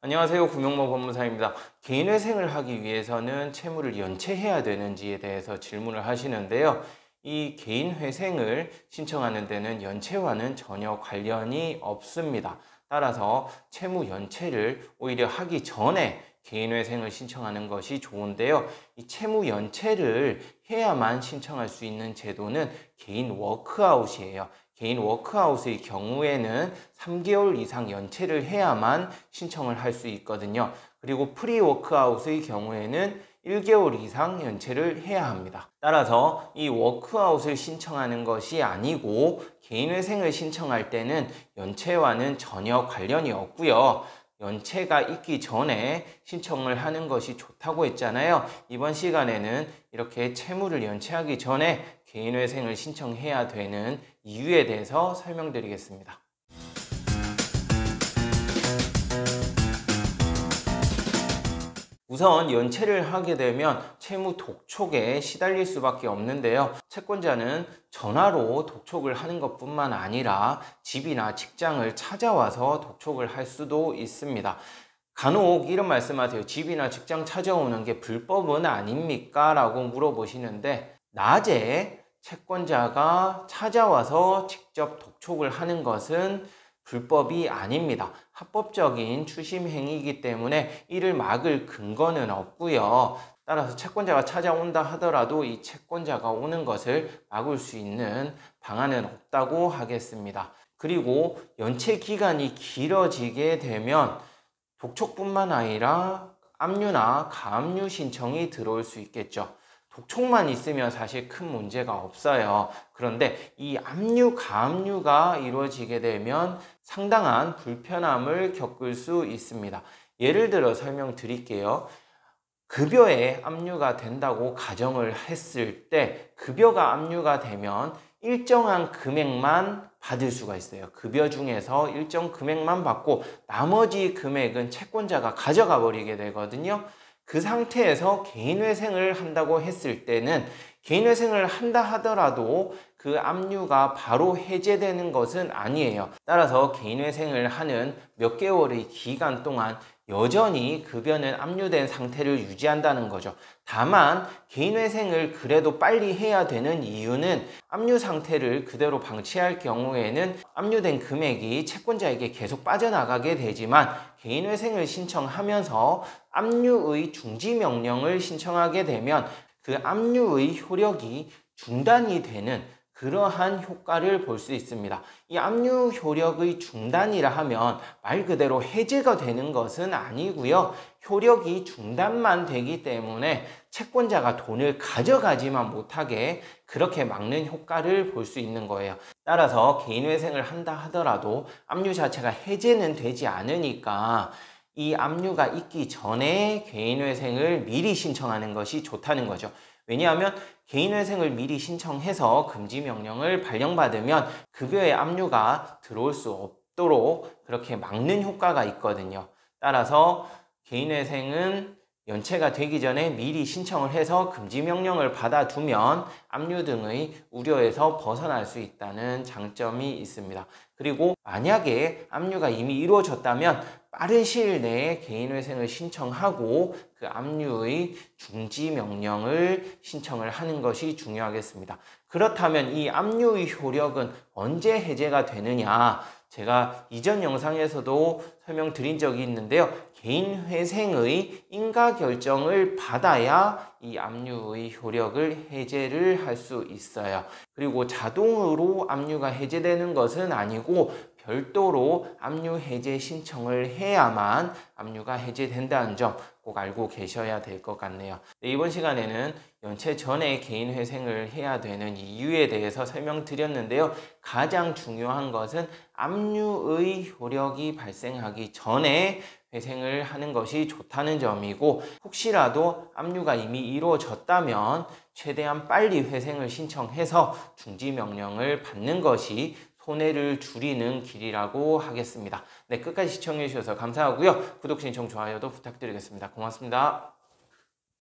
안녕하세요. 구명모 법무사입니다. 개인회생을 하기 위해서는 채무를 연체해야 되는지에 대해서 질문을 하시는데요. 이 개인회생을 신청하는 데는 연체와는 전혀 관련이 없습니다. 따라서 채무 연체를 오히려 하기 전에 개인회생을 신청하는 것이 좋은데요. 이 채무 연체를 해야만 신청할 수 있는 제도는 개인 워크아웃이에요. 개인 워크아웃의 경우에는 3개월 이상 연체를 해야만 신청을 할 수 있거든요. 그리고 프리 워크아웃의 경우에는 1개월 이상 연체를 해야 합니다. 따라서 이 워크아웃을 신청하는 것이 아니고 개인회생을 신청할 때는 연체와는 전혀 관련이 없고요. 연체가 있기 전에 신청을 하는 것이 좋다고 했잖아요. 이번 시간에는 이렇게 채무를 연체하기 전에 개인회생을 신청해야 되는 이유에 대해서 설명드리겠습니다. 우선 연체를 하게 되면 채무 독촉에 시달릴 수밖에 없는데요. 채권자는 전화로 독촉을 하는 것뿐만 아니라 집이나 직장을 찾아와서 독촉을 할 수도 있습니다. 간혹 이런 말씀하세요. 집이나 직장 찾아오는 게 불법은 아닙니까? 라고 물어보시는데, 낮에 채권자가 찾아와서 직접 독촉을 하는 것은 불법이 아닙니다. 합법적인 추심 행위이기 때문에 이를 막을 근거는 없고요. 따라서 채권자가 찾아온다 하더라도 이 채권자가 오는 것을 막을 수 있는 방안은 없다고 하겠습니다. 그리고 연체 기간이 길어지게 되면 독촉뿐만 아니라 압류나 가압류 신청이 들어올 수 있겠죠. 독촉만 있으면 사실 큰 문제가 없어요. 그런데 이 압류, 가압류가 이루어지게 되면 상당한 불편함을 겪을 수 있습니다. 예를 들어 설명드릴게요. 급여에 압류가 된다고 가정을 했을 때 급여가 압류가 되면 일정한 금액만 받을 수가 있어요. 급여 중에서 일정 금액만 받고 나머지 금액은 채권자가 가져가 버리게 되거든요. 그 상태에서 개인회생을 한다고 했을 때는 개인회생을 한다 하더라도 그 압류가 바로 해제되는 것은 아니에요. 따라서 개인회생을 하는 몇 개월의 기간 동안 여전히 급여는 압류된 상태를 유지한다는 거죠. 다만 개인회생을 그래도 빨리 해야 되는 이유는 압류 상태를 그대로 방치할 경우에는 압류된 금액이 채권자에게 계속 빠져나가게 되지만 개인회생을 신청하면서 압류의 중지명령을 신청하게 되면 그 압류의 효력이 중단이 되는 그러한 효과를 볼 수 있습니다. 이 압류 효력의 중단이라 하면 말 그대로 해제가 되는 것은 아니고요. 효력이 중단만 되기 때문에 채권자가 돈을 가져가지만 못하게 그렇게 막는 효과를 볼 수 있는 거예요. 따라서 개인회생을 한다 하더라도 압류 자체가 해제는 되지 않으니까 이 압류가 있기 전에 개인회생을 미리 신청하는 것이 좋다는 거죠. 왜냐하면 개인회생을 미리 신청해서 금지명령을 발령받으면 급여의 압류가 들어올 수 없도록 그렇게 막는 효과가 있거든요. 따라서 개인회생은 연체가 되기 전에 미리 신청을 해서 금지명령을 받아두면 압류 등의 우려에서 벗어날 수 있다는 장점이 있습니다. 그리고 만약에 압류가 이미 이루어졌다면 빠른 시일 내에 개인회생을 신청하고 그 압류의 중지명령을 신청을 하는 것이 중요하겠습니다. 그렇다면 이 압류의 효력은 언제 해제가 되느냐? 제가 이전 영상에서도 설명드린 적이 있는데요. 개인회생의 인가결정을 받아야 이 압류의 효력을 해제를 할 수 있어요. 그리고 자동으로 압류가 해제되는 것은 아니고 별도로 압류 해제 신청을 해야만 압류가 해제된다는 점 꼭 알고 계셔야 될 것 같네요. 이번 시간에는 연체 전에 개인회생을 해야 되는 이유에 대해서 설명드렸는데요. 가장 중요한 것은 압류의 효력이 발생하기 전에 회생을 하는 것이 좋다는 점이고, 혹시라도 압류가 이미 이루어졌다면 최대한 빨리 회생을 신청해서 중지명령을 받는 것이 손해를 줄이는 길이라고 하겠습니다. 네, 끝까지 시청해 주셔서 감사하고요. 구독, 신청, 좋아요도 부탁드리겠습니다. 고맙습니다.